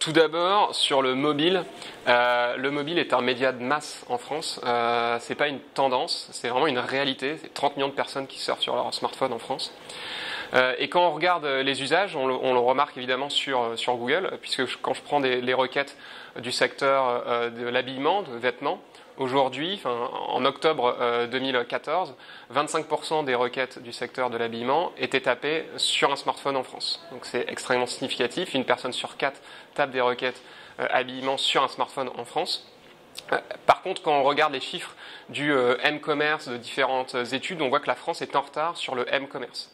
Tout d'abord, sur le mobile est un média de masse en France. C'est pas une tendance, c'est vraiment une réalité. C'est 30 millions de personnes qui surfent sur leur smartphone en France. Et quand on regarde les usages, on le remarque évidemment sur Google, puisque quand je prends les requêtes du secteur de l'habillement, de vêtements, aujourd'hui, en octobre 2014, 25% des requêtes du secteur de l'habillement étaient tapées sur un smartphone en France. Donc c'est extrêmement significatif. Une personne sur 4 tape des requêtes habillement sur un smartphone en France. Par contre, quand on regarde les chiffres du M-commerce, de différentes études, on voit que la France est en retard sur le M-commerce.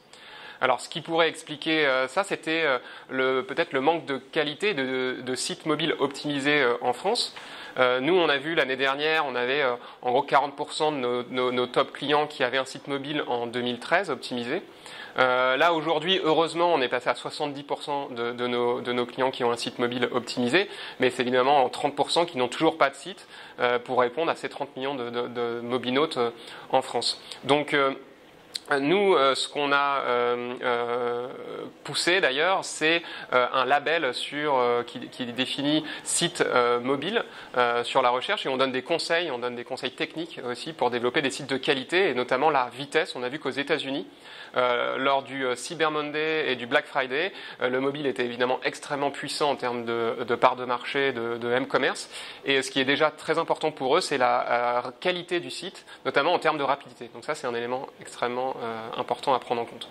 Alors, ce qui pourrait expliquer ça, c'était peut-être le manque de qualité de sites mobiles optimisés en France. Nous, on a vu l'année dernière, on avait en gros 40% de nos top clients qui avaient un site mobile en 2013 optimisé. Là, aujourd'hui, heureusement, on est passé à 70% de nos clients qui ont un site mobile optimisé, mais c'est évidemment 30% qui n'ont toujours pas de site pour répondre à ces 30 millions de mobinautes en France. Donc, nous, ce qu'on a poussé d'ailleurs, c'est un label qui définit site mobile sur la recherche, et on donne des conseils techniques aussi pour développer des sites de qualité, et notamment la vitesse. On a vu qu'aux États-Unis, lors du Cyber Monday et du Black Friday, le mobile était évidemment extrêmement puissant en termes de part de marché, de M-commerce, et ce qui est déjà très important pour eux, c'est la qualité du site, notamment en termes de rapidité. Donc ça, c'est un élément extrêmement important à prendre en compte.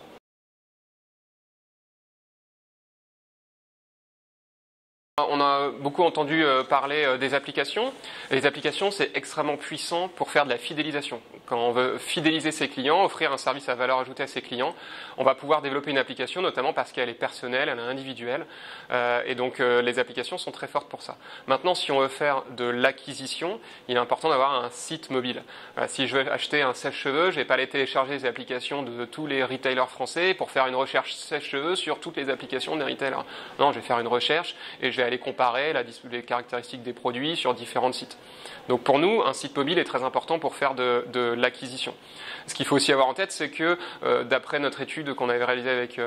On a beaucoup entendu parler des applications. Les applications, c'est extrêmement puissant pour faire de la fidélisation. Quand on veut fidéliser ses clients, offrir un service à valeur ajoutée à ses clients, on va pouvoir développer une application, notamment parce qu'elle est personnelle, elle est individuelle. Et donc, les applications sont très fortes pour ça. Maintenant, si on veut faire de l'acquisition, il est important d'avoir un site mobile. Si je veux acheter un sèche-cheveux, je ne vais pas aller télécharger les applications de tous les retailers français pour faire une recherche sèche-cheveux sur toutes les applications des retailers. Non, je vais faire une recherche et je vais aller comparer les caractéristiques des produits sur différents sites. Donc pour nous, un site mobile est très important pour faire de l'acquisition. Ce qu'il faut aussi avoir en tête, c'est que d'après notre étude qu'on avait réalisée avec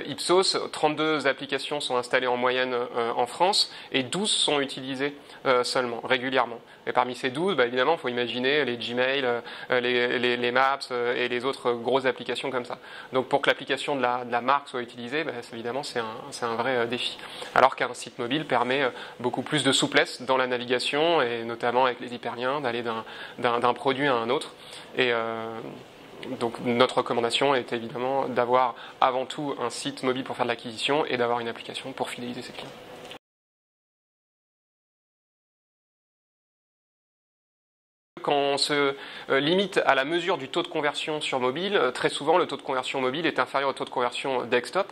Ipsos, 32 applications sont installées en moyenne en France et 12 sont utilisées seulement, régulièrement. Et parmi ces 12, évidemment, il faut imaginer les Gmail, les Maps et les autres grosses applications comme ça. Donc pour que l'application de la marque soit utilisée, évidemment, c'est un vrai défi. Alors qu'un site mobile permet beaucoup plus de souplesse dans la navigation, et notamment avec les hyperliens, d'aller d'un produit à un autre. Et donc notre recommandation est évidemment d'avoir avant tout un site mobile pour faire de l'acquisition et d'avoir une application pour fidéliser ses clients. Quand on se limite à la mesure du taux de conversion sur mobile, très souvent le taux de conversion mobile est inférieur au taux de conversion desktop.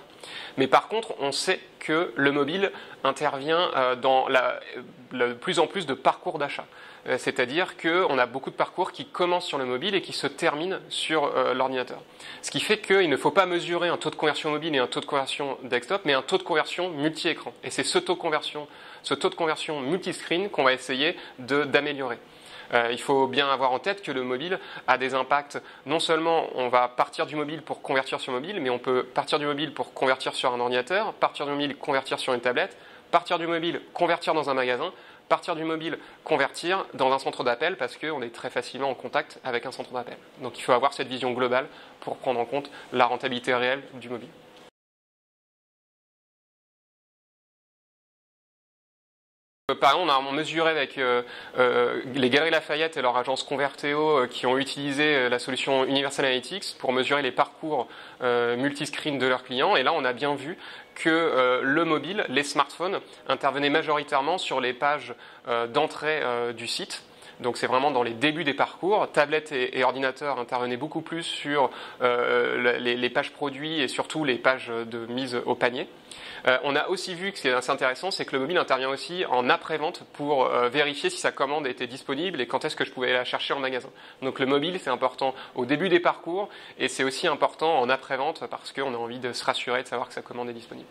Mais par contre, on sait que le mobile intervient dans de plus en plus de parcours d'achat. C'est-à-dire qu'on a beaucoup de parcours qui commencent sur le mobile et qui se terminent sur l'ordinateur. Ce qui fait qu'il ne faut pas mesurer un taux de conversion mobile et un taux de conversion desktop, mais un taux de conversion multi-écran. Et c'est ce taux de conversion multi-screen qu'on va essayer d'améliorer. Il faut bien avoir en tête que le mobile a des impacts. Non seulement on va partir du mobile pour convertir sur mobile, mais on peut partir du mobile pour convertir sur un ordinateur, partir du mobile, convertir sur une tablette, partir du mobile, convertir dans un magasin, partir du mobile, convertir dans un centre d'appel, parce qu'on est très facilement en contact avec un centre d'appel. Donc il faut avoir cette vision globale pour prendre en compte la rentabilité réelle du mobile. Par exemple, on a mesuré avec les Galeries Lafayette et leur agence Converteo qui ont utilisé la solution Universal Analytics pour mesurer les parcours multiscreen de leurs clients. Et là, on a bien vu que le mobile, les smartphones, intervenaient majoritairement sur les pages d'entrée du site. Donc c'est vraiment dans les débuts des parcours. Tablettes et ordinateurs intervenaient beaucoup plus sur les pages produits et surtout les pages de mise au panier. On a aussi vu que ce qui est assez intéressant, c'est que le mobile intervient aussi en après-vente pour vérifier si sa commande était disponible et quand est-ce que je pouvais la chercher en magasin. Donc le mobile, c'est important au début des parcours et c'est aussi important en après-vente parce qu'on a envie de se rassurer de savoir que sa commande est disponible.